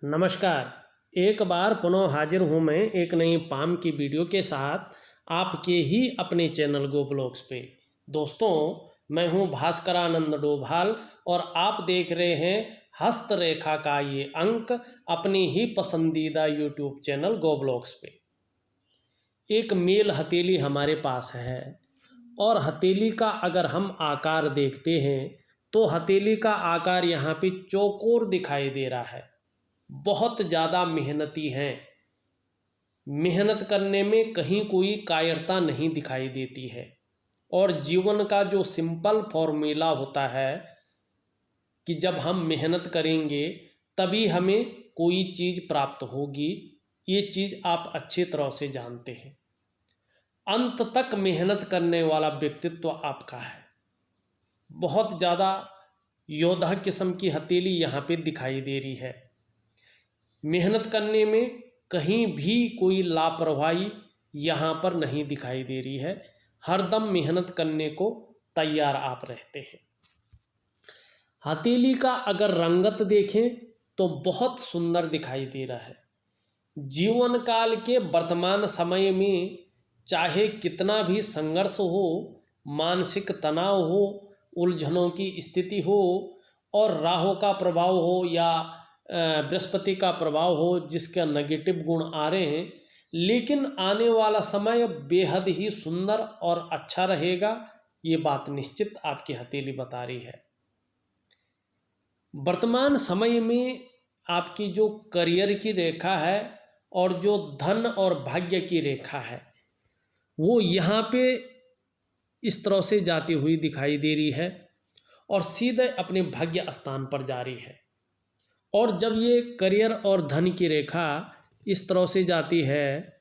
नमस्कार। एक बार पुनः हाजिर हूँ मैं एक नई पाम की वीडियो के साथ आपके ही अपने चैनल गो ब्लॉग्स पे। दोस्तों, मैं हूँ भास्करानंद डोभाल और आप देख रहे हैं हस्तरेखा का ये अंक अपनी ही पसंदीदा यूट्यूब चैनल गो ब्लॉग्स पे। एक मेल हथेली हमारे पास है और हथेली का अगर हम आकार देखते हैं तो हथेली का आकार यहाँ पे चौकोर दिखाई दे रहा है। बहुत ज़्यादा मेहनती हैं। मेहनत करने में कहीं कोई कायरता नहीं दिखाई देती है और जीवन का जो सिंपल फॉर्मूला होता है कि जब हम मेहनत करेंगे तभी हमें कोई चीज़ प्राप्त होगी, ये चीज़ आप अच्छी तरह से जानते हैं। अंत तक मेहनत करने वाला व्यक्तित्व आपका है। बहुत ज़्यादा योद्धा किस्म की हथेली यहाँ पे दिखाई दे रही है। मेहनत करने में कहीं भी कोई लापरवाही यहाँ पर नहीं दिखाई दे रही है। हरदम मेहनत करने को तैयार आप रहते हैं। हथेली का अगर रंगत देखें तो बहुत सुंदर दिखाई दे रहा है। जीवन काल के वर्तमान समय में चाहे कितना भी संघर्ष हो, मानसिक तनाव हो, उलझनों की स्थिति हो और राहु का प्रभाव हो या बृहस्पति का प्रभाव हो जिसका नेगेटिव गुण आ रहे हैं, लेकिन आने वाला समय बेहद ही सुंदर और अच्छा रहेगा, ये बात निश्चित आपकी हथेली बता रही है। वर्तमान समय में आपकी जो करियर की रेखा है और जो धन और भाग्य की रेखा है वो यहाँ पे इस तरह से जाती हुई दिखाई दे रही है और सीधे अपने भाग्य स्थान पर जा रही है। और जब ये करियर और धन की रेखा इस तरह से जाती है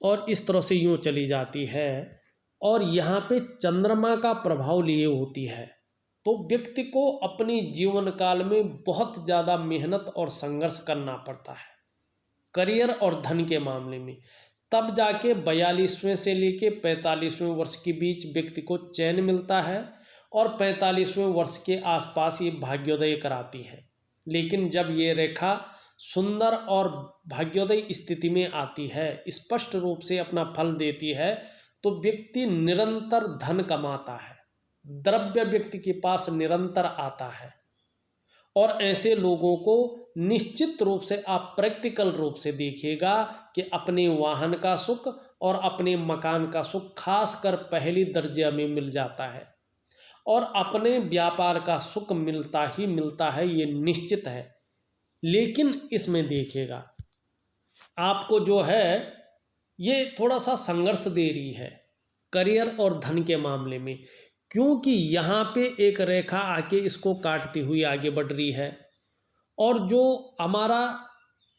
और इस तरह से यूँ चली जाती है और यहाँ पे चंद्रमा का प्रभाव लिए होती है, तो व्यक्ति को अपनी जीवन काल में बहुत ज़्यादा मेहनत और संघर्ष करना पड़ता है करियर और धन के मामले में। तब जाके 42वें से लेके 45वें वर्ष के बीच व्यक्ति को चैन मिलता है और 45वें वर्ष के आसपास ये भाग्योदय कराती है। लेकिन जब ये रेखा सुंदर और भाग्योदय स्थिति में आती है, स्पष्ट रूप से अपना फल देती है, तो व्यक्ति निरंतर धन कमाता है, द्रव्य व्यक्ति के पास निरंतर आता है। और ऐसे लोगों को निश्चित रूप से आप प्रैक्टिकल रूप से देखिएगा कि अपने वाहन का सुख और अपने मकान का सुख खासकर पहली दर्जे में मिल जाता है और अपने व्यापार का सुख मिलता ही मिलता है, ये निश्चित है। लेकिन इसमें देखिएगा आपको जो है ये थोड़ा सा संघर्ष दे रही है करियर और धन के मामले में, क्योंकि यहाँ पे एक रेखा आके इसको काटती हुई आगे बढ़ रही है और जो हमारा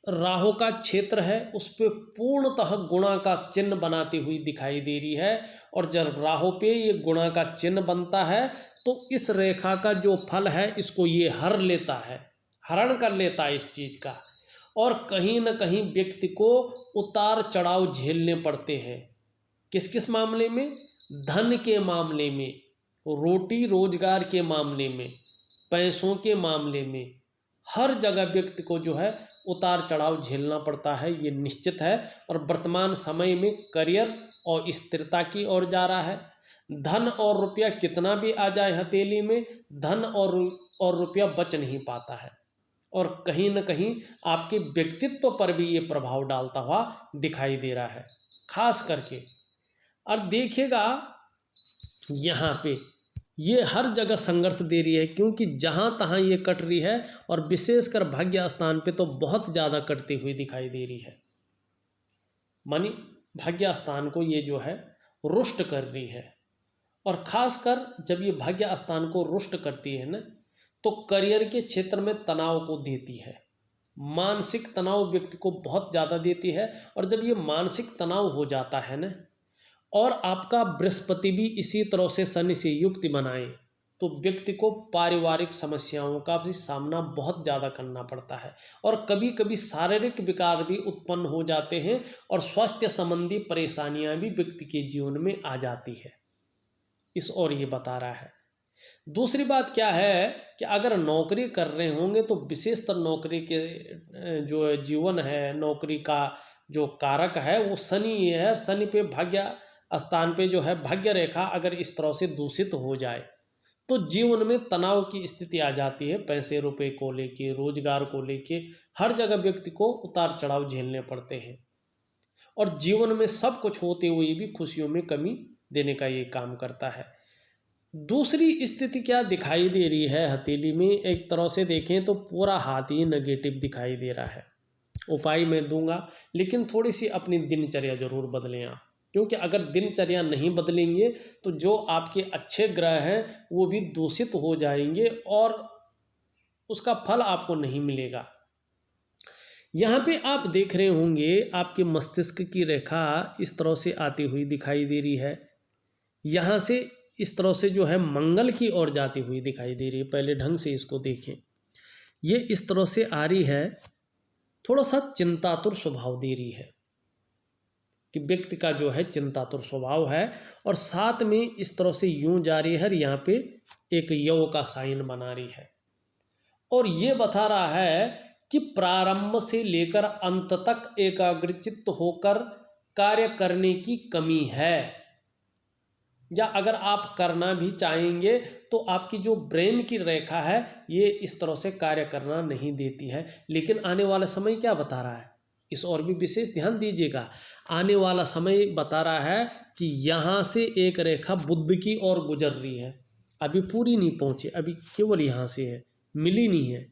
राहु का क्षेत्र है उस पे पूर्णतः गुणा का चिन्ह बनाती हुई दिखाई दे रही है। और जब राहु पे ये गुणा का चिन्ह बनता है तो इस रेखा का जो फल है इसको ये हर लेता है, हरण कर लेता है इस चीज़ का। और कहीं न कहीं व्यक्ति को उतार चढ़ाव झेलने पड़ते हैं। किस किस मामले में? धन के मामले में, रोटी रोजगार के मामले में, पैसों के मामले में, हर जगह व्यक्ति को जो है उतार चढ़ाव झेलना पड़ता है, ये निश्चित है। और वर्तमान समय में करियर और स्थिरता की ओर जा रहा है। धन और रुपया कितना भी आ जाए हथेली में, धन और रुपया बच नहीं पाता है और कहीं न कहीं आपके व्यक्तित्व पर भी ये प्रभाव डालता हुआ दिखाई दे रहा है खास करके। और देखिएगा यहाँ पे ये हर जगह संघर्ष दे रही है, क्योंकि जहाँ तहाँ ये कट रही है और विशेषकर भाग्य स्थान पे तो बहुत ज़्यादा कटती हुई दिखाई दे रही है। मानी भाग्य स्थान को ये जो है रुष्ट कर रही है और ख़ासकर जब ये भाग्य स्थान को रुष्ट करती है ना तो करियर के क्षेत्र में तनाव को देती है। मानसिक तनाव व्यक्ति को बहुत ज़्यादा देती है और जब ये मानसिक तनाव हो जाता है ना और आपका बृहस्पति भी इसी तरह से शनि से युक्ति बनाए तो व्यक्ति को पारिवारिक समस्याओं का भी सामना बहुत ज़्यादा करना पड़ता है और कभी कभी शारीरिक विकार भी उत्पन्न हो जाते हैं और स्वास्थ्य संबंधी परेशानियां भी व्यक्ति के जीवन में आ जाती है। इस और ये बता रहा है दूसरी बात क्या है कि अगर नौकरी कर रहे होंगे तो विशेषतर नौकरी के जो जीवन है, नौकरी का जो कारक है वो शनि है। शनि पे भाग्य स्थान पे जो है भाग्य रेखा अगर इस तरह से दूषित हो जाए तो जीवन में तनाव की स्थिति आ जाती है। पैसे रुपए को लेके, रोजगार को लेके हर जगह व्यक्ति को उतार चढ़ाव झेलने पड़ते हैं और जीवन में सब कुछ होते हुए भी खुशियों में कमी देने का ये काम करता है। दूसरी स्थिति क्या दिखाई दे रही है हथेली में, एक तरह से देखें तो पूरा हाथ ही नेगेटिव दिखाई दे रहा है। उपाय मैं दूंगा, लेकिन थोड़ी सी अपनी दिनचर्या जरूर बदलें आप, क्योंकि अगर दिनचर्या नहीं बदलेंगे तो जो आपके अच्छे ग्रह हैं वो भी दूषित हो जाएंगे और उसका फल आपको नहीं मिलेगा। यहाँ पे आप देख रहे होंगे आपके मस्तिष्क की रेखा इस तरह से आती हुई दिखाई दे रही है। यहाँ से इस तरह से जो है मंगल की ओर जाती हुई दिखाई दे रही है। पहले ढंग से इसको देखें, ये इस तरह से आ रही है, थोड़ा सा चिंतातुर स्वभाव दे रही है कि व्यक्ति का जो है चिंतातुर स्वभाव है। और साथ में इस तरह से यूं जा रही है, यहाँ पे एक यव का साइन बना रही है और ये बता रहा है कि प्रारंभ से लेकर अंत तक एकाग्रचित्त होकर कार्य करने की कमी है। या अगर आप करना भी चाहेंगे तो आपकी जो ब्रेन की रेखा है ये इस तरह से कार्य करना नहीं देती है। लेकिन आने वाला समय क्या बता रहा है, इस और भी विशेष ध्यान दीजिएगा। आने वाला समय बता रहा है कि यहाँ से एक रेखा बुध की ओर गुजर रही है, अभी पूरी नहीं पहुँची, अभी केवल यहाँ से है, मिली नहीं है।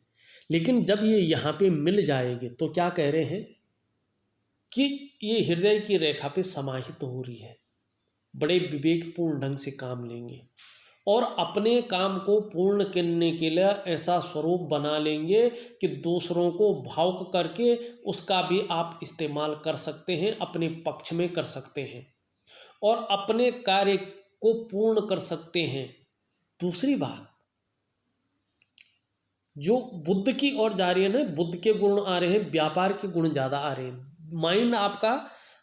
लेकिन जब ये यहाँ पे मिल जाएगी तो क्या कह रहे हैं कि ये हृदय की रेखा पे समाहित हो रही है, बड़े विवेकपूर्ण ढंग से काम लेंगे और अपने काम को पूर्ण करने के लिए ऐसा स्वरूप बना लेंगे कि दूसरों को भावुक करके उसका भी आप इस्तेमाल कर सकते हैं, अपने पक्ष में कर सकते हैं और अपने कार्य को पूर्ण कर सकते हैं। दूसरी बात, जो बुध की ओर जा रही है ना, बुध के गुण आ रहे हैं, व्यापार के गुण ज़्यादा आ रहे हैं। माइंड आपका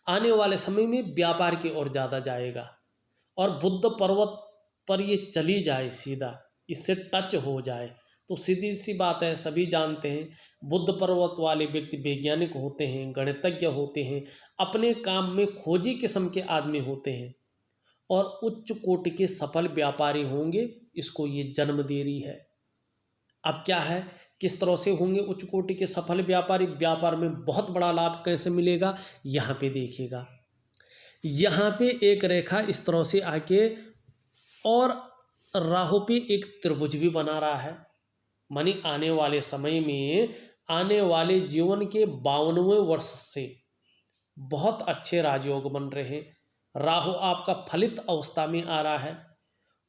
आने वाले समय में व्यापार की ओर ज़्यादा जाएगा और बुद्ध पर्वत पर ये चली जाए सीधा, इससे टच हो जाए तो सीधी सी बात है, सभी जानते हैं बुद्ध पर्वत वाले व्यक्ति वैज्ञानिक होते हैं, गणितज्ञ होते हैं, अपने काम में खोजी किस्म के आदमी होते हैं और उच्च कोटि के सफल व्यापारी होंगे। इसको ये जन्म दे रही है। अब क्या है, किस तरह से होंगे उच्च कोटि के सफल व्यापारी, व्यापार में बहुत बड़ा लाभ कैसे मिलेगा, यहाँ पे देखिएगा। यहाँ पे एक रेखा इस तरह से आके और राहु पे एक त्रिभुज भी बना रहा है, मानी आने वाले समय में, आने वाले जीवन के 52वें वर्ष से बहुत अच्छे राजयोग बन रहे हैं। राहु आपका फलित अवस्था में आ रहा है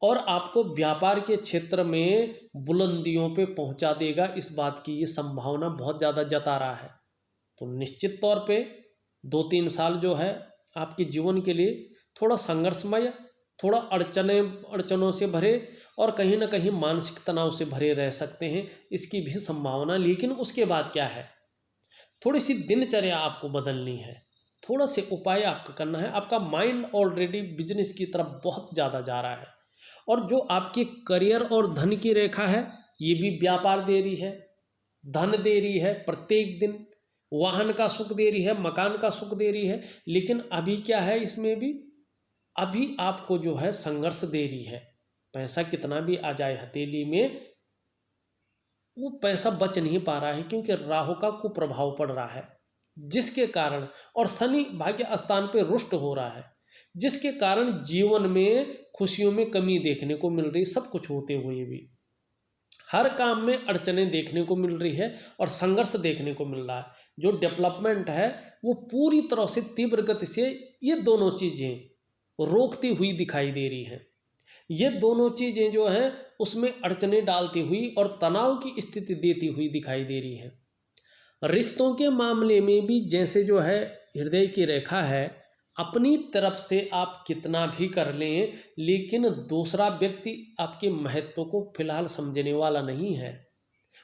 और आपको व्यापार के क्षेत्र में बुलंदियों पे पहुंचा देगा, इस बात की ये संभावना बहुत ज़्यादा जता रहा है। तो निश्चित तौर पे 2-3 साल जो है आपके जीवन के लिए थोड़ा संघर्षमय, थोड़ा अड़चनों से भरे और कहीं ना कहीं मानसिक तनाव से भरे रह सकते हैं, इसकी भी संभावना। लेकिन उसके बाद क्या है, थोड़ी सी दिनचर्या आपको बदलनी है, थोड़ा से उपाय आपको करना है। आपका माइंड ऑलरेडी बिजनेस की तरफ बहुत ज़्यादा जा रहा है और जो आपकी करियर और धन की रेखा है ये भी व्यापार दे रही है, धन दे रही है, प्रत्येक दिन वाहन का सुख दे रही है, मकान का सुख दे रही है। लेकिन अभी क्या है, इसमें भी अभी आपको जो है संघर्ष दे रही है। पैसा कितना भी आ जाए हथेली में, वो पैसा बच नहीं पा रहा है क्योंकि राहु का कुप्रभाव पड़ रहा है, जिसके कारण, और शनि भाग्य स्थान पे रुष्ट हो रहा है, जिसके कारण जीवन में खुशियों में कमी देखने को मिल रही। सब कुछ होते हुए भी हर काम में अड़चनें देखने को मिल रही है और संघर्ष देखने को मिल रहा है। जो डेवलपमेंट है वो पूरी तरह से तीव्र गति से ये दोनों चीज़ें रोकती हुई दिखाई दे रही हैं। ये दोनों चीज़ें जो हैं उसमें अड़चनें डालती हुई और तनाव की स्थिति देती हुई दिखाई दे रही हैं। रिश्तों के मामले में भी जैसे जो है हृदय की रेखा है, अपनी तरफ से आप कितना भी कर लें लेकिन दूसरा व्यक्ति आपके महत्व को फिलहाल समझने वाला नहीं है।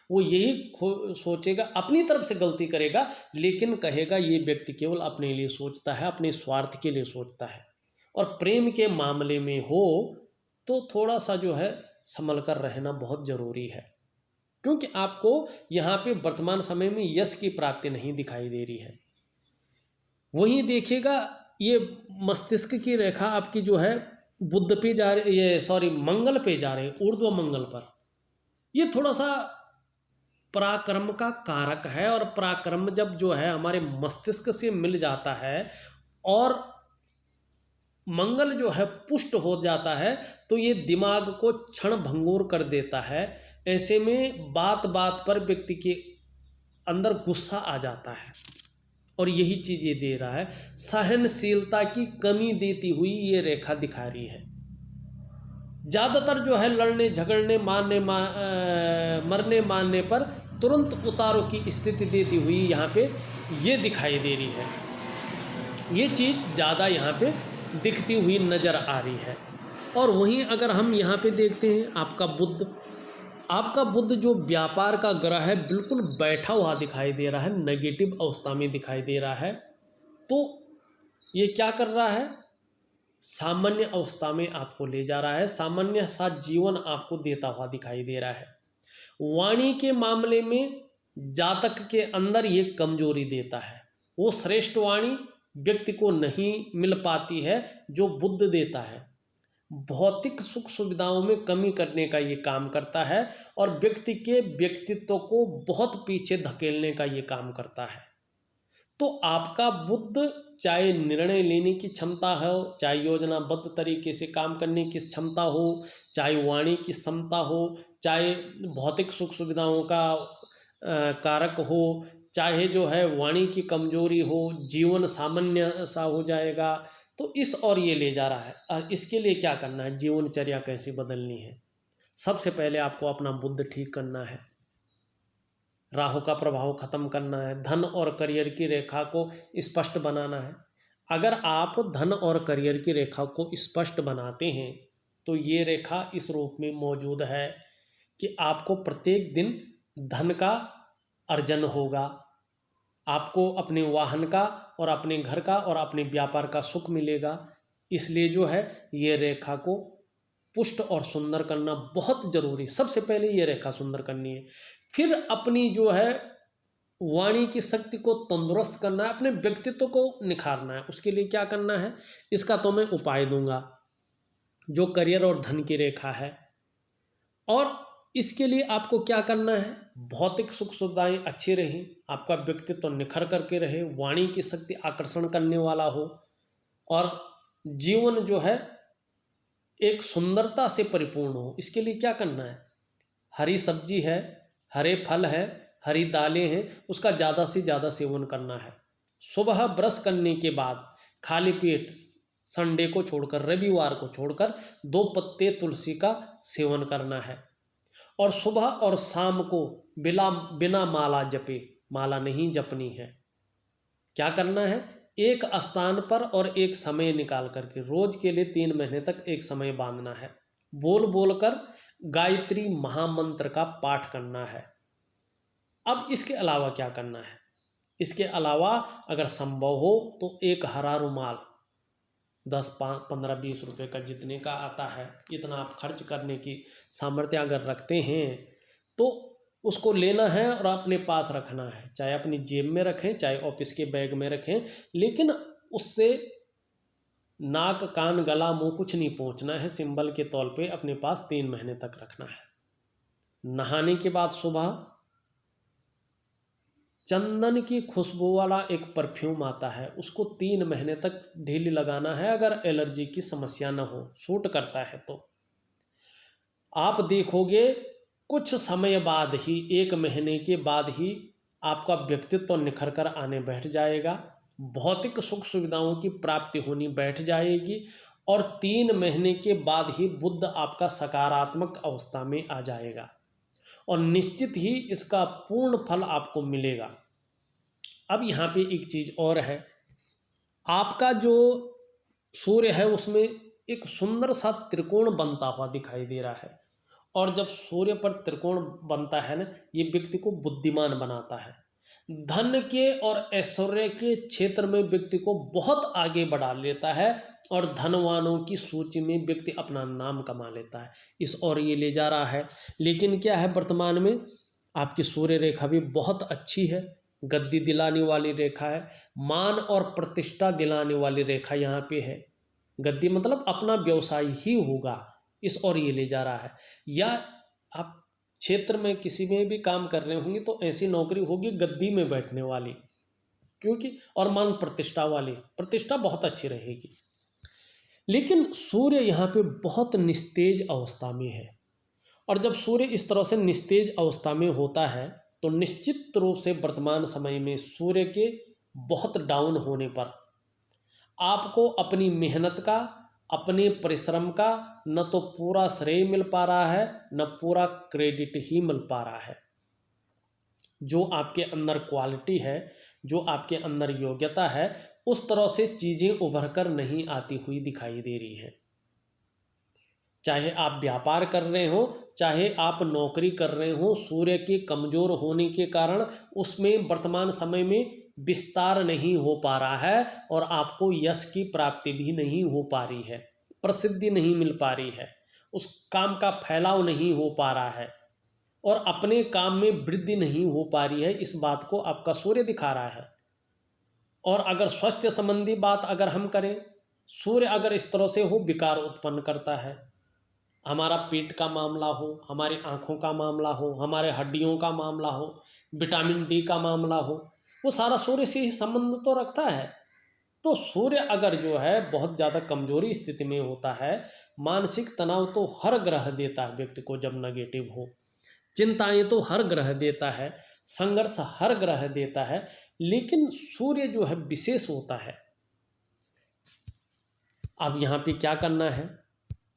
वो यही सोचेगा, अपनी तरफ से गलती करेगा लेकिन कहेगा ये व्यक्ति केवल अपने लिए सोचता है, अपने स्वार्थ के लिए सोचता है। और प्रेम के मामले में हो तो थोड़ा सा जो है संभल कर रहना बहुत ज़रूरी है, क्योंकि आपको यहाँ पे वर्तमान समय में यश की प्राप्ति नहीं दिखाई दे रही है। वहीं देखिएगा ये मस्तिष्क की रेखा आपकी जो है बुध पे जा रही, ये सॉरी मंगल पे जा रहे, ऊर्ध्व मंगल पर। ये थोड़ा सा पराक्रम का कारक है, और पराक्रम जब जो है हमारे मस्तिष्क से मिल जाता है और मंगल जो है पुष्ट हो जाता है, तो ये दिमाग को क्षण भंगुर कर देता है। ऐसे में बात बात पर व्यक्ति के अंदर गुस्सा आ जाता है, और यही चीज़ ये दे रहा है। सहनशीलता की कमी देती हुई ये रेखा दिखा रही है। ज़्यादातर जो है लड़ने झगड़ने मरने मारने पर तुरंत उतारों की स्थिति देती हुई यहाँ पे ये दिखाई दे रही है। ये चीज़ ज़्यादा यहाँ पे दिखती हुई नज़र आ रही है। और वहीं अगर हम यहाँ पे देखते हैं आपका बुध जो व्यापार का ग्रह है बिल्कुल बैठा हुआ दिखाई दे रहा है, नेगेटिव अवस्था में दिखाई दे रहा है। तो ये क्या कर रहा है, सामान्य अवस्था में आपको ले जा रहा है, सामान्य सा जीवन आपको देता हुआ दिखाई दे रहा है। वाणी के मामले में जातक के अंदर ये कमजोरी देता है, वो श्रेष्ठ वाणी व्यक्ति को नहीं मिल पाती है जो बुध देता है। भौतिक सुख सुविधाओं में कमी करने का ये काम करता है, और व्यक्ति के व्यक्तित्व को बहुत पीछे धकेलने का ये काम करता है। तो आपका बुध चाहे निर्णय लेने की क्षमता हो, चाहे योजनाबद्ध तरीके से काम करने की क्षमता हो, चाहे वाणी की क्षमता हो, चाहे भौतिक सुख सुविधाओं का कारक हो, चाहे जो है वाणी की कमजोरी हो, जीवन सामान्य सा हो जाएगा। तो इस और ये ले जा रहा है। और इसके लिए क्या करना है, जीवनचर्या कैसे बदलनी है। सबसे पहले आपको अपना बुध ठीक करना है, राहु का प्रभाव खत्म करना है, धन और करियर की रेखा को स्पष्ट बनाना है। अगर आप धन और करियर की रेखा को स्पष्ट बनाते हैं तो ये रेखा इस रूप में मौजूद है कि आपको प्रत्येक दिन धन का अर्जन होगा, आपको अपने वाहन का और अपने घर का और अपने व्यापार का सुख मिलेगा। इसलिए जो है ये रेखा को पुष्ट और सुंदर करना बहुत जरूरी। सबसे पहले ये रेखा सुंदर करनी है, फिर अपनी जो है वाणी की शक्ति को तंदुरुस्त करना है, अपने व्यक्तित्व को निखारना है। उसके लिए क्या करना है, इसका तो मैं उपाय दूंगा, जो करियर और धन की रेखा है। और इसके लिए आपको क्या करना है, भौतिक सुख सुविधाएं अच्छी रहें, आपका व्यक्तित्व निखर करके रहे, वाणी की शक्ति आकर्षण करने वाला हो, और जीवन जो है एक सुंदरता से परिपूर्ण हो। इसके लिए क्या करना है, हरी सब्जी है, हरे फल है, हरी दालें हैं, उसका ज़्यादा से ज़्यादा सेवन करना है। सुबह ब्रश करने के बाद खाली पेट संडे को छोड़कर, रविवार को छोड़कर 2 पत्ते तुलसी का सेवन करना है। और सुबह और शाम को बिना माला जपे, माला नहीं जपनी है, क्या करना है, एक स्थान पर और एक समय निकाल करके रोज के लिए 3 महीने तक एक समय बांधना है। बोल बोलकर गायत्री महामंत्र का पाठ करना है। अब इसके अलावा क्या करना है, इसके अलावा अगर संभव हो तो एक हरा रुमाल 10, 5, 15, 20 रुपये का जितने का आता है, इतना आप खर्च करने की सामर्थ्य अगर रखते हैं तो उसको लेना है और अपने पास रखना है। चाहे अपनी जेब में रखें, चाहे ऑफिस के बैग में रखें, लेकिन उससे नाक कान गला मुंह कुछ नहीं पहुंचना है। सिंबल के तौर पे अपने पास 3 महीने तक रखना है। नहाने के बाद सुबह चंदन की खुशबू वाला एक परफ्यूम आता है, उसको 3 महीने तक डेली लगाना है। अगर एलर्जी की समस्या न हो, सूट करता है तो आप देखोगे कुछ समय बाद ही, 1 महीने के बाद ही आपका व्यक्तित्व निखर कर आने बैठ जाएगा, भौतिक सुख सुविधाओं की प्राप्ति होनी बैठ जाएगी, और 3 महीने के बाद ही बुध आपका सकारात्मक अवस्था में आ जाएगा, और निश्चित ही इसका पूर्ण फल आपको मिलेगा। अब यहाँ पे एक चीज़ और है, आपका जो सूर्य है उसमें एक सुंदर सा त्रिकोण बनता हुआ दिखाई दे रहा है, और जब सूर्य पर त्रिकोण बनता है ना, ये व्यक्ति को बुद्धिमान बनाता है। धन के और ऐश्वर्य के क्षेत्र में व्यक्ति को बहुत आगे बढ़ा लेता है और धनवानों की सूची में व्यक्ति अपना नाम कमा लेता है, इस ओर ये ले जा रहा है। लेकिन क्या है, वर्तमान में आपकी सूर्य रेखा भी बहुत अच्छी है, गद्दी दिलाने वाली रेखा है, मान और प्रतिष्ठा दिलाने वाली रेखा यहाँ पे है। गद्दी मतलब अपना व्यवसाय ही होगा, इस ओर ये ले जा रहा है। या आप क्षेत्र में किसी में भी काम कर रहे होंगे तो ऐसी नौकरी होगी गद्दी में बैठने वाली, क्योंकि और मान प्रतिष्ठा वाली, प्रतिष्ठा बहुत अच्छी रहेगी। लेकिन सूर्य यहाँ पे बहुत निस्तेज अवस्था में है, और जब सूर्य इस तरह से निस्तेज अवस्था में होता है तो निश्चित रूप से वर्तमान समय में सूर्य के बहुत डाउन होने पर आपको अपनी मेहनत का, अपने परिश्रम का न तो पूरा श्रेय मिल पा रहा है, न पूरा क्रेडिट ही मिल पा रहा है। जो आपके अंदर क्वालिटी है, जो आपके अंदर योग्यता है, उस तरह से चीज़ें उभर कर नहीं आती हुई दिखाई दे रही है। चाहे आप व्यापार कर रहे हो, चाहे आप नौकरी कर रहे हो, सूर्य के कमज़ोर होने के कारण उसमें वर्तमान समय में विस्तार नहीं हो पा रहा है और आपको यश की प्राप्ति भी नहीं हो पा रही है, प्रसिद्धि नहीं मिल पा रही है, उस काम का फैलाव नहीं हो पा रहा है और अपने काम में वृद्धि नहीं हो पा रही है। इस बात को आपका सूर्य दिखा रहा है। और अगर स्वास्थ्य संबंधी बात अगर हम करें, सूर्य अगर इस तरह से हो, विकार उत्पन्न करता है। हमारा पेट का मामला हो, हमारी आँखों का मामला हो, हमारे हड्डियों का मामला हो, विटामिन डी का मामला हो, वो सारा सूर्य से ही संबंध तो रखता है। तो सूर्य अगर जो है बहुत ज़्यादा कमजोरी स्थिति में होता है, मानसिक तनाव तो हर ग्रह देता है व्यक्ति को जब नेगेटिव हो, चिंताएं तो हर ग्रह देता है, संघर्ष हर ग्रह देता है, लेकिन सूर्य जो है विशेष होता है। अब यहाँ पे क्या करना है?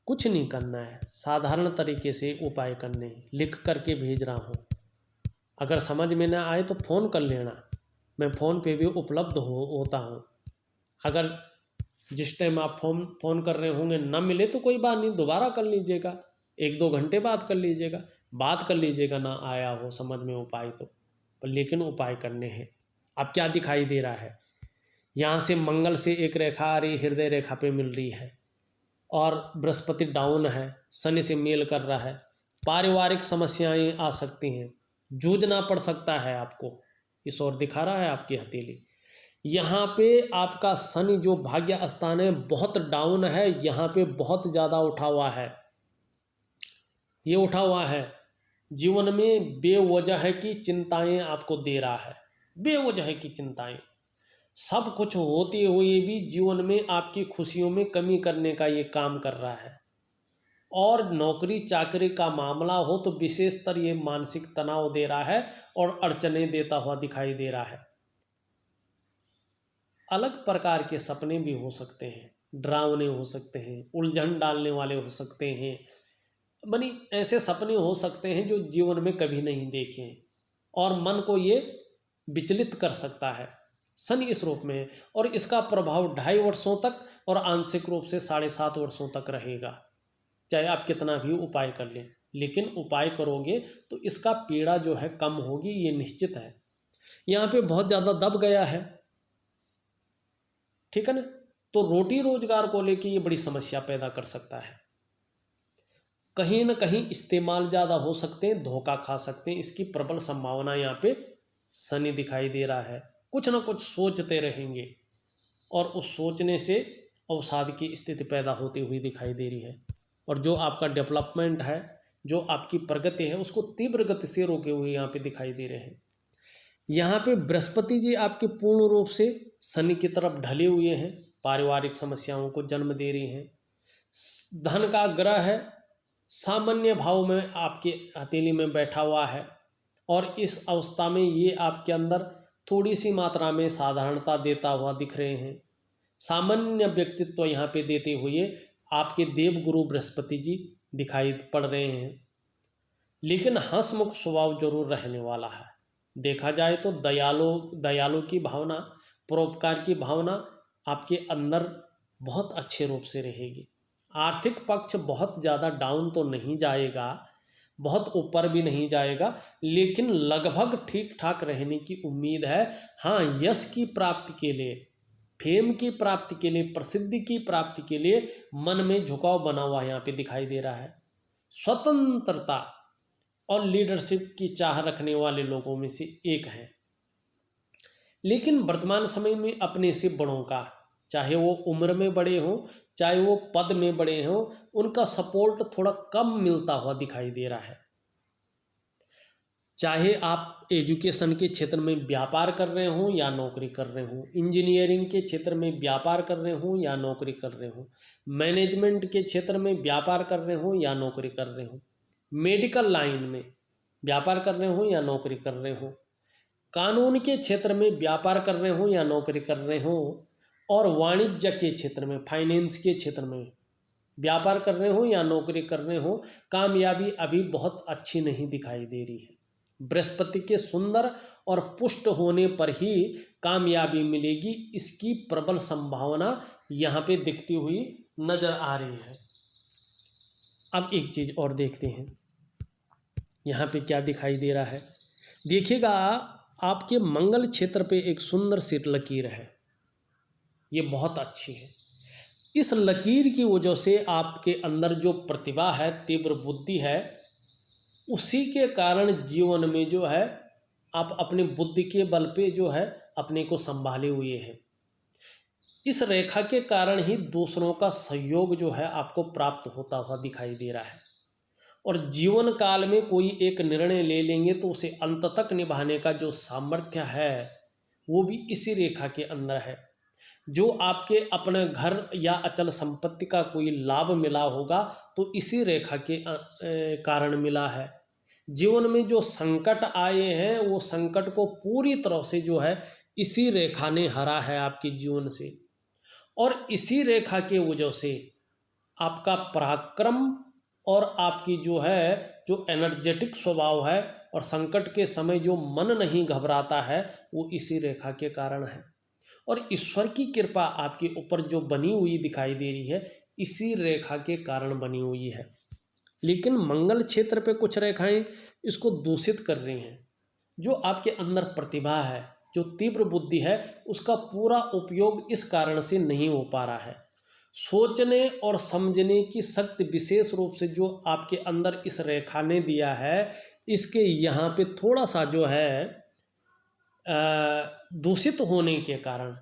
कुछ नहीं करना है, साधारण तरीके से उपाय करने हैं। लिख करके भेज रहा हूँ, अगर समझ में ना आए तो फ़ोन कर लेना, मैं फ़ोन पे भी उपलब्ध होता हूँ। अगर जिस टाइम आप फ़ोन कर रहे होंगे ना मिले तो कोई बात नहीं, दोबारा कर लीजिएगा, 1-2 घंटे बाद कर लीजिएगा, बात कर लीजिएगा, ना आया हो समझ में उपाय तो, पर लेकिन उपाय करने हैं। अब क्या दिखाई दे रहा है? यहाँ से मंगल से एक रेखा आ रही, हृदय रेखा पे मिल रही है, और बृहस्पति डाउन है, शनि से मेल कर रहा है। पारिवारिक समस्याएं आ सकती हैं, जूझना पड़ सकता है आपको, इस ओर दिखा रहा है आपकी हथेली। यहाँ पे आपका शनि जो भाग्य स्थान है बहुत डाउन है, यहाँ पे बहुत ज़्यादा उठा हुआ है, ये उठा हुआ है। जीवन में बेवजह की चिंताएं आपको दे रहा है, बेवजह की चिंताएं, सब कुछ होते हुए भी जीवन में आपकी खुशियों में कमी करने का ये काम कर रहा है। और नौकरी चाकरी का मामला हो तो विशेषतर ये मानसिक तनाव दे रहा है और अड़चने देता हुआ दिखाई दे रहा है। अलग प्रकार के सपने भी हो सकते हैं, डरावने हो सकते हैं, उलझन डालने वाले हो सकते हैं, बनी ऐसे सपने हो सकते हैं जो जीवन में कभी नहीं देखे हैं और मन को ये विचलित कर सकता है। शनि इस रूप में है और इसका प्रभाव 2.5 वर्षों तक और आंशिक रूप से 7.5 वर्षों तक रहेगा, चाहे आप कितना भी उपाय कर लें। लेकिन उपाय करोगे तो इसका पीड़ा जो है कम होगी, ये निश्चित है। यहाँ पे बहुत ज़्यादा दब गया है, ठीक है ना, तो रोटी रोजगार को लेके ये बड़ी समस्या पैदा कर सकता है। कहीं ना कहीं इस्तेमाल ज़्यादा हो सकते हैं, धोखा खा सकते हैं, इसकी प्रबल संभावना यहाँ पे शनि दिखाई दे रहा है। कुछ ना कुछ सोचते रहेंगे और उस सोचने से अवसाद की स्थिति पैदा होती हुई दिखाई दे रही है। और जो आपका डेवलपमेंट है, जो आपकी प्रगति है, उसको तीव्र गति से रोके हुए यहाँ पे दिखाई दे रहे हैं। यहाँ पे बृहस्पति जी आपके पूर्ण रूप से शनि की तरफ ढले हुए हैं, पारिवारिक समस्याओं को जन्म दे रहे हैं। धन का ग्रह है, सामान्य भाव में आपके हथेली में बैठा हुआ है और इस अवस्था में ये आपके अंदर थोड़ी सी मात्रा में साधारणता देता हुआ दिख रहे हैं। सामान्य व्यक्तित्व यहाँ पे देते हुए आपके देव गुरु बृहस्पति जी दिखाई पड़ रहे हैं, लेकिन हंसमुख स्वभाव जरूर रहने वाला है। देखा जाए तो दयालु की भावना, परोपकार की भावना आपके अंदर बहुत अच्छे रूप से रहेगी। आर्थिक पक्ष बहुत ज़्यादा डाउन तो नहीं जाएगा, बहुत ऊपर भी नहीं जाएगा, लेकिन लगभग ठीक ठाक रहने की उम्मीद है। हाँ, यश की प्राप्ति के लिए, फेम की प्राप्ति के लिए, प्रसिद्धि की प्राप्ति के लिए मन में झुकाव बना हुआ यहाँ पे दिखाई दे रहा है। स्वतंत्रता और लीडरशिप की चाह रखने वाले लोगों में से एक है, लेकिन वर्तमान समय में अपने से बड़ों का, चाहे वो उम्र में बड़े हों, चाहे वो पद में बड़े हों, उनका सपोर्ट थोड़ा कम मिलता हुआ दिखाई दे रहा है। चाहे आप एजुकेशन के क्षेत्र में व्यापार कर रहे हों या नौकरी कर रहे हों, इंजीनियरिंग के क्षेत्र में व्यापार कर रहे हों या नौकरी कर रहे हों, मैनेजमेंट के क्षेत्र में व्यापार कर रहे हों या नौकरी कर रहे हों, मेडिकल लाइन में व्यापार कर रहे हों या नौकरी कर रहे हों, कानून के क्षेत्र में व्यापार कर रहे हों या नौकरी कर रहे हों, और वाणिज्य के क्षेत्र में, फाइनेंस के क्षेत्र में व्यापार कर रहे हों या नौकरी कर रहे हों, कामयाबी अभी बहुत अच्छी नहीं दिखाई दे रही है। बृहस्पति के सुंदर और पुष्ट होने पर ही कामयाबी मिलेगी, इसकी प्रबल संभावना यहाँ पे दिखती हुई नजर आ रही है। अब एक चीज और देखते हैं यहाँ पे क्या दिखाई दे रहा है। देखिएगा, आपके मंगल क्षेत्र पे एक सुंदर सी लकीर है, ये बहुत अच्छी है। इस लकीर की वजह से आपके अंदर जो प्रतिभा है, तीव्र बुद्धि है, उसी के कारण जीवन में जो है आप अपनी बुद्धि के बल पे जो है अपने को संभाले हुए हैं। इस रेखा के कारण ही दूसरों का सहयोग जो है आपको प्राप्त होता हुआ दिखाई दे रहा है, और जीवन काल में कोई एक निर्णय ले लेंगे तो उसे अंत तक निभाने का जो सामर्थ्य है वो भी इसी रेखा के अंदर है। जो आपके अपने घर या अचल संपत्ति का कोई लाभ मिला होगा तो इसी रेखा के कारण मिला है। जीवन में जो संकट आए हैं वो संकट को पूरी तरह से जो है इसी रेखा ने हरा है आपके जीवन से, और इसी रेखा के वजह से आपका पराक्रम और आपकी जो है जो एनर्जेटिक स्वभाव है और संकट के समय जो मन नहीं घबराता है वो इसी रेखा के कारण है। और ईश्वर की कृपा आपके ऊपर जो बनी हुई दिखाई दे रही है इसी रेखा के कारण बनी हुई है। लेकिन मंगल क्षेत्र पे कुछ रेखाएं इसको दूषित कर रही हैं। जो आपके अंदर प्रतिभा है, जो तीव्र बुद्धि है, उसका पूरा उपयोग इस कारण से नहीं हो पा रहा है। सोचने और समझने की शक्ति विशेष रूप से जो आपके अंदर इस रेखा ने दिया है, इसके यहाँ पे थोड़ा सा जो है दूषित होने के कारण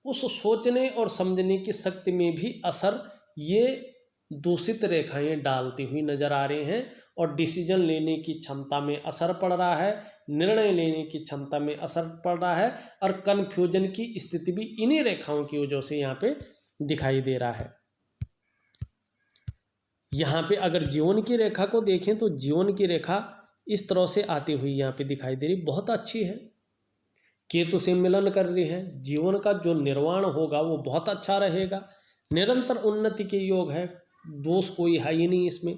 उस सोचने और समझने की शक्ति में भी असर ये दूषित रेखाएं डालती हुई नजर आ रही हैं, और डिसीजन लेने की क्षमता में असर पड़ रहा है, निर्णय लेने की क्षमता में असर पड़ रहा है, और कन्फ्यूजन की स्थिति भी इन्हीं रेखाओं की वजह से यहाँ पे दिखाई दे रहा है। यहाँ पे अगर जीवन की रेखा को देखें तो जीवन की रेखा इस तरह से आती हुई यहाँ पे दिखाई दे रही, बहुत अच्छी है। केतु से मिलन कर रही है, जीवन का जो निर्वाण होगा वो बहुत अच्छा रहेगा, निरंतर उन्नति के योग है, दोष कोई है ही नहीं इसमें।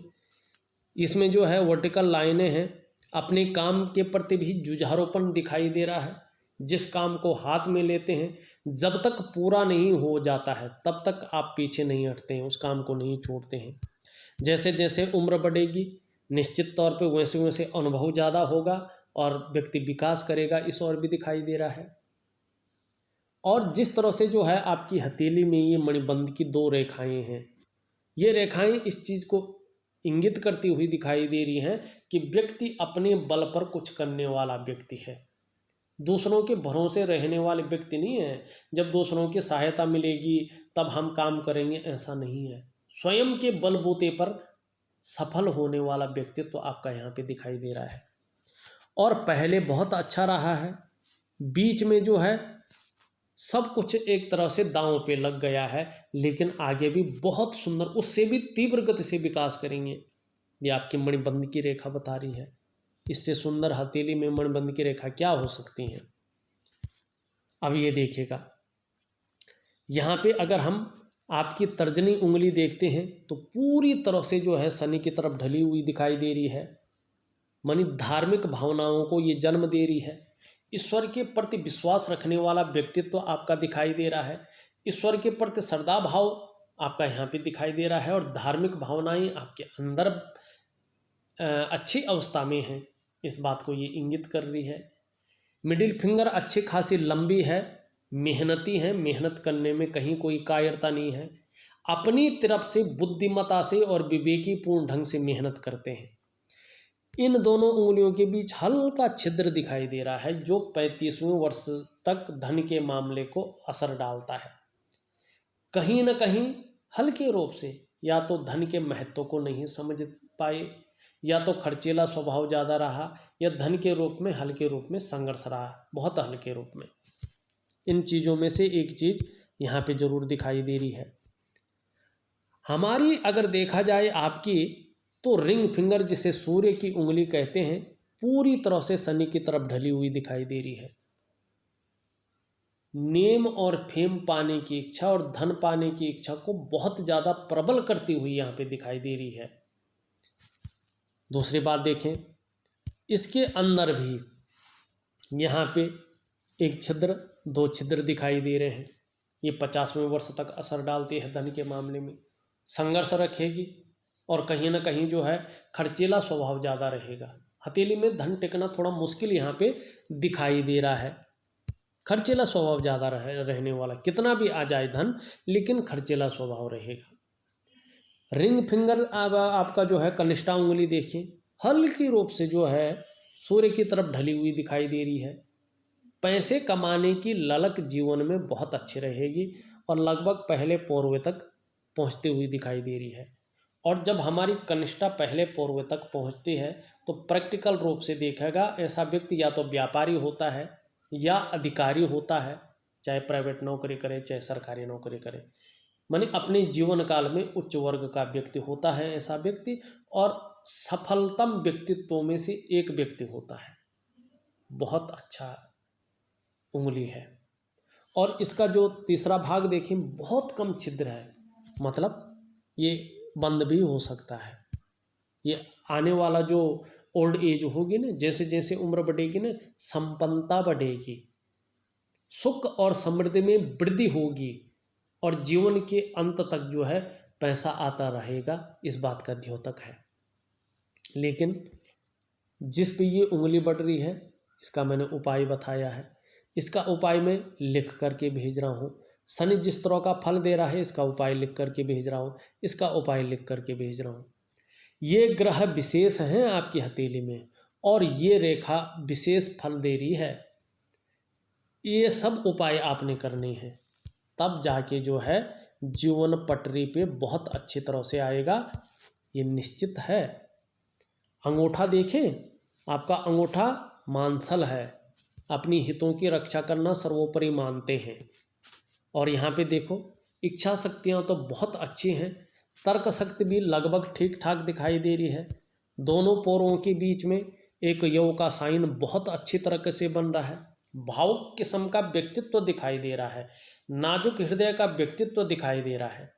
इसमें जो है वर्टिकल लाइनें हैं, अपने काम के प्रति भी जुझारूपन दिखाई दे रहा है। जिस काम को हाथ में लेते हैं जब तक पूरा नहीं हो जाता है तब तक आप पीछे नहीं हटते हैं, उस काम को नहीं छोड़ते हैं। जैसे जैसे उम्र बढ़ेगी निश्चित तौर पे वैसे वैसे अनुभव ज़्यादा होगा और व्यक्ति विकास करेगा, इस ओर भी दिखाई दे रहा है। और जिस तरह से जो है आपकी हथेली में ये मणिबंध की दो रेखाएं हैं, ये रेखाएं इस चीज़ को इंगित करती हुई दिखाई दे रही हैं कि व्यक्ति अपने बल पर कुछ करने वाला व्यक्ति है, दूसरों के भरोसे रहने वाले व्यक्ति नहीं है। जब दूसरों की सहायता मिलेगी तब हम काम करेंगे, ऐसा नहीं है। स्वयं के बलबूते पर सफल होने वाला व्यक्तित्व तो आपका यहाँ पे दिखाई दे रहा है। और पहले बहुत अच्छा रहा है, बीच में जो है सब कुछ एक तरह से दांव पे लग गया है, लेकिन आगे भी बहुत सुंदर, उससे भी तीव्र गति से विकास करेंगे। ये आपकी मणिबंध की रेखा बता रही है। इससे सुंदर हथेली में मणिबंध की रेखा क्या हो सकती है। अब ये देखिएगा, यहाँ पे अगर हम आपकी तर्जनी उंगली देखते हैं तो पूरी तरह से जो है शनि की तरफ ढली हुई दिखाई दे रही है। मानी धार्मिक भावनाओं को ये जन्म दे रही है। ईश्वर के प्रति विश्वास रखने वाला व्यक्तित्व तो आपका दिखाई दे रहा है। ईश्वर के प्रति श्रद्धा भाव आपका यहाँ पे दिखाई दे रहा है, और धार्मिक भावनाएं आपके अंदर अच्छी अवस्था में है, इस बात को ये इंगित कर रही है। मिडिल फिंगर अच्छी खासी लंबी है, मेहनती है, मेहनत करने में कहीं कोई कायरता नहीं है, अपनी तरफ से बुद्धिमत्ता से और विवेकीपूर्ण ढंग से मेहनत करते हैं। इन दोनों उंगलियों के बीच हल्का छिद्र दिखाई दे रहा है जो 35वें वर्ष तक धन के मामले को असर डालता है। कहीं न कहीं हल्के रूप से या तो धन के महत्व को नहीं समझ पाए, या तो खर्चीला स्वभाव ज़्यादा रहा, या धन के रूप में हल्के रूप में संघर्ष रहा, बहुत हल्के रूप में। इन चीज़ों में से एक चीज़ यहाँ पे ज़रूर दिखाई दे रही है। हमारी अगर देखा जाए आपकी, तो रिंग फिंगर जिसे सूर्य की उंगली कहते हैं, पूरी तरह से शनि की तरफ ढली हुई दिखाई दे रही है। नेम और फेम पाने की इच्छा और धन पाने की इच्छा को बहुत ज़्यादा प्रबल करती हुई यहाँ पे दिखाई दे रही है। दूसरी बात देखें, इसके अंदर भी यहाँ पे एक छिद्र, 2 छिद्र दिखाई दे रहे हैं। ये 50वें वर्ष तक असर डालती है धन के मामले में, संघर्ष रखेगी और कहीं ना कहीं जो है खर्चीला स्वभाव ज़्यादा रहेगा। हथेली में धन टिकना थोड़ा मुश्किल यहाँ पे दिखाई दे रहा है। खर्चीला स्वभाव ज़्यादा रहने वाला, कितना भी आ जाए धन लेकिन खर्चीला स्वभाव रहेगा। रिंग फिंगर आपका जो है कनिष्ठा उंगली देखिए, हल्की रूप से जो है सूर्य की तरफ ढली हुई दिखाई दे रही है। पैसे कमाने की ललक जीवन में बहुत अच्छी रहेगी और लगभग पहले पौरवे तक पहुंचती हुई दिखाई दे रही है। और जब हमारी कनिष्ठा पहले पौरवे तक पहुंचती है तो प्रैक्टिकल रूप से देखेगा ऐसा व्यक्ति या तो व्यापारी होता है या अधिकारी होता है, चाहे प्राइवेट नौकरी करे चाहे सरकारी नौकरी करे, माने अपने जीवन काल में उच्च वर्ग का व्यक्ति होता है ऐसा व्यक्ति, और सफलतम व्यक्तित्वों में से एक व्यक्ति होता है। बहुत अच्छा उंगली है। और इसका जो तीसरा भाग देखें, बहुत कम छिद्र है, मतलब ये बंद भी हो सकता है। ये आने वाला जो ओल्ड एज होगी ना, जैसे जैसे उम्र बढ़ेगी ना, संपन्नता बढ़ेगी, सुख और समृद्धि में वृद्धि होगी और जीवन के अंत तक जो है पैसा आता रहेगा, इस बात का द्योतक है। लेकिन जिस पे ये उंगली बढ़ रही है, इसका मैंने उपाय बताया है। इसका उपाय मैं लिख करके भेज रहा हूँ। शनि जिस तरह का फल दे रहा है, इसका उपाय लिख करके भेज रहा हूँ, इसका उपाय लिख करके भेज रहा हूँ। ये ग्रह विशेष हैं आपकी हथेली में और ये रेखा विशेष फल दे रही है। ये सब उपाय आपने करने हैं, तब जाके जो है जीवन पटरी पे बहुत अच्छी तरह से आएगा, ये निश्चित है। अंगूठा देखें, आपका अंगूठा मानसल है, अपनी हितों की रक्षा करना सर्वोपरि मानते हैं। और यहाँ पे देखो, इच्छा शक्तियाँ तो बहुत अच्छी हैं, तर्क शक्ति भी लगभग ठीक ठाक दिखाई दे रही है। दोनों पोरों के बीच में एक योग का साइन बहुत अच्छी तरीके से बन रहा है। भावुक किस्म का व्यक्तित्व दिखाई दे रहा है, नाजुक हृदय का व्यक्तित्व दिखाई दे रहा है।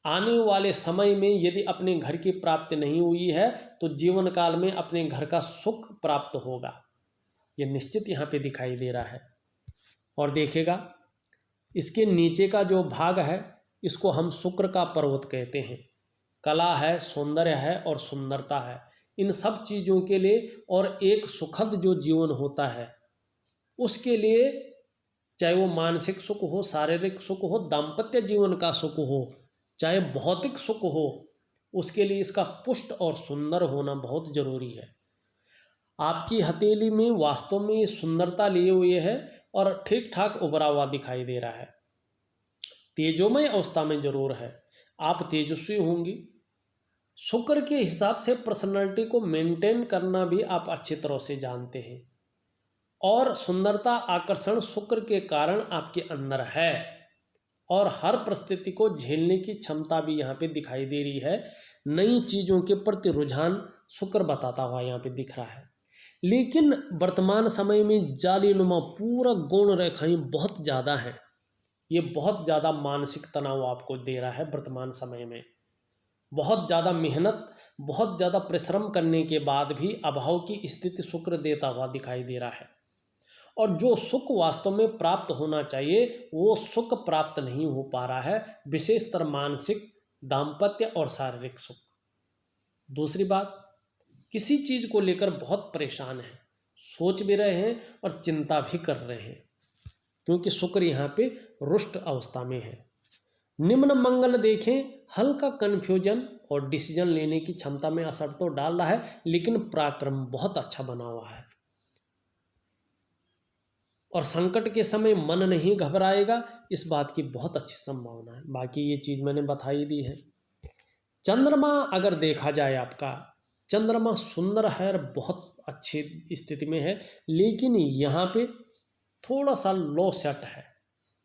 आने वाले समय में यदि अपने घर की प्राप्ति नहीं हुई है तो जीवन काल में अपने घर का सुख प्राप्त होगा, ये निश्चित यहाँ पे दिखाई दे रहा है। और देखिएगा, इसके नीचे का जो भाग है, इसको हम शुक्र का पर्वत कहते हैं। कला है, सौंदर्य है और सुंदरता है, इन सब चीज़ों के लिए और एक सुखद जो जीवन होता है उसके लिए, चाहे वो मानसिक सुख हो, शारीरिक सुख हो, दाम्पत्य जीवन का सुख हो, चाहे भौतिक सुख हो, उसके लिए इसका पुष्ट और सुंदर होना बहुत जरूरी है। आपकी हथेली में वास्तव में ये सुंदरता लिए हुए है और ठीक ठाक उभरा हुआ दिखाई दे रहा है। तेजोमय अवस्था में जरूर है, आप तेजस्वी होंगी। शुक्र के हिसाब से पर्सनालिटी को मेंटेन करना भी आप अच्छी तरह से जानते हैं और सुंदरता आकर्षण शुक्र के कारण आपके अंदर है और हर परिस्थिति को झेलने की क्षमता भी यहाँ पे दिखाई दे रही है। नई चीज़ों के प्रति रुझान शुक्र बताता हुआ यहाँ पे दिख रहा है। लेकिन वर्तमान समय में जालीनुमा पूरा गौण रेखाएं बहुत ज़्यादा हैं, ये बहुत ज़्यादा मानसिक तनाव आपको दे रहा है। वर्तमान समय में बहुत ज़्यादा मेहनत, बहुत ज़्यादा परिश्रम करने के बाद भी अभाव की स्थिति शुक्र देता हुआ दिखाई दे रहा है और जो सुख वास्तव में प्राप्त होना चाहिए वो सुख प्राप्त नहीं हो पा रहा है, विशेषतर मानसिक, दाम्पत्य और शारीरिक सुख। दूसरी बात किसी चीज़ को लेकर बहुत परेशान हैं, सोच भी रहे हैं और चिंता भी कर रहे हैं, क्योंकि शुक्र यहाँ पे रुष्ट अवस्था में है। निम्न मंगल देखें, हल्का कन्फ्यूजन और डिसीजन लेने की क्षमता में असर तो डाल रहा है, लेकिन पराक्रम बहुत अच्छा बना हुआ है और संकट के समय मन नहीं घबराएगा, इस बात की बहुत अच्छी संभावना है। बाकी ये चीज़ मैंने बता ही दी है। चंद्रमा अगर देखा जाए, आपका चंद्रमा सुंदर है और बहुत अच्छी स्थिति में है, लेकिन यहाँ पे थोड़ा सा लो सेट है,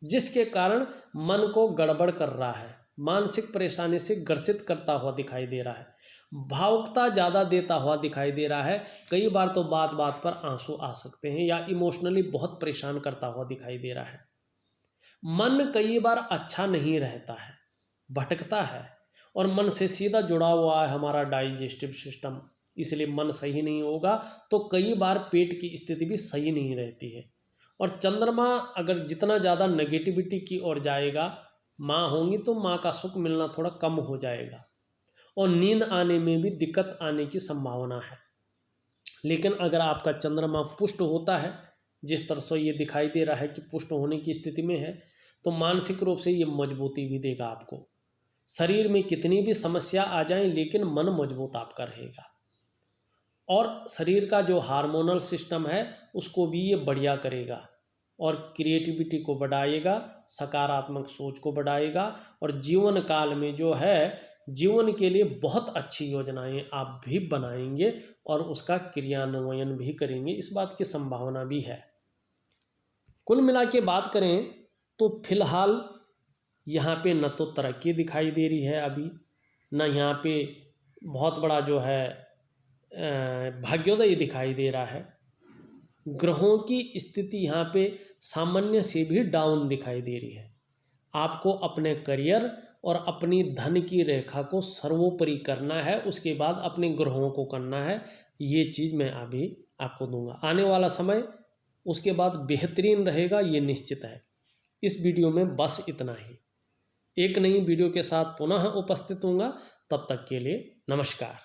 जिसके कारण मन को गड़बड़ कर रहा है, मानसिक परेशानी से ग्रसित करता हुआ दिखाई दे रहा है, भावुकता ज़्यादा देता हुआ दिखाई दे रहा है। कई बार तो बात बात पर आंसू आ सकते हैं या इमोशनली बहुत परेशान करता हुआ दिखाई दे रहा है। मन कई बार अच्छा नहीं रहता है, भटकता है, और मन से सीधा जुड़ा हुआ है हमारा डाइजेस्टिव सिस्टम, इसलिए मन सही नहीं होगा तो कई बार पेट की स्थिति भी सही नहीं रहती है। और चंद्रमा अगर जितना ज़्यादा नेगेटिविटी की ओर जाएगा, माँ होंगी तो माँ का सुख मिलना थोड़ा कम हो जाएगा और नींद आने में भी दिक्कत आने की संभावना है। लेकिन अगर आपका चंद्रमा पुष्ट होता है, जिस तरह से ये दिखाई दे रहा है कि पुष्ट होने की स्थिति में है, तो मानसिक रूप से ये मजबूती भी देगा आपको। शरीर में कितनी भी समस्या आ जाए, लेकिन मन मजबूत आपका रहेगा और शरीर का जो हार्मोनल सिस्टम है उसको भी ये बढ़िया करेगा और क्रिएटिविटी को बढ़ाएगा, सकारात्मक सोच को बढ़ाएगा और जीवन काल में जो है जीवन के लिए बहुत अच्छी योजनाएं आप भी बनाएंगे और उसका क्रियान्वयन भी करेंगे, इस बात की संभावना भी है। कुल मिला के बात करें तो फिलहाल यहाँ पे न तो तरक्की दिखाई दे रही है अभी, न यहाँ पे बहुत बड़ा जो है भाग्योदय दिखाई दे रहा है। ग्रहों की स्थिति यहाँ पे सामान्य से भी डाउन दिखाई दे रही है। आपको अपने करियर और अपनी धन की रेखा को सर्वोपरि करना है, उसके बाद अपने ग्रहों को करना है। ये चीज़ मैं अभी आपको दूंगा। आने वाला समय उसके बाद बेहतरीन रहेगा, ये निश्चित है। इस वीडियो में बस इतना ही। एक नई वीडियो के साथ पुनः उपस्थित होऊंगा, तब तक के लिए नमस्कार।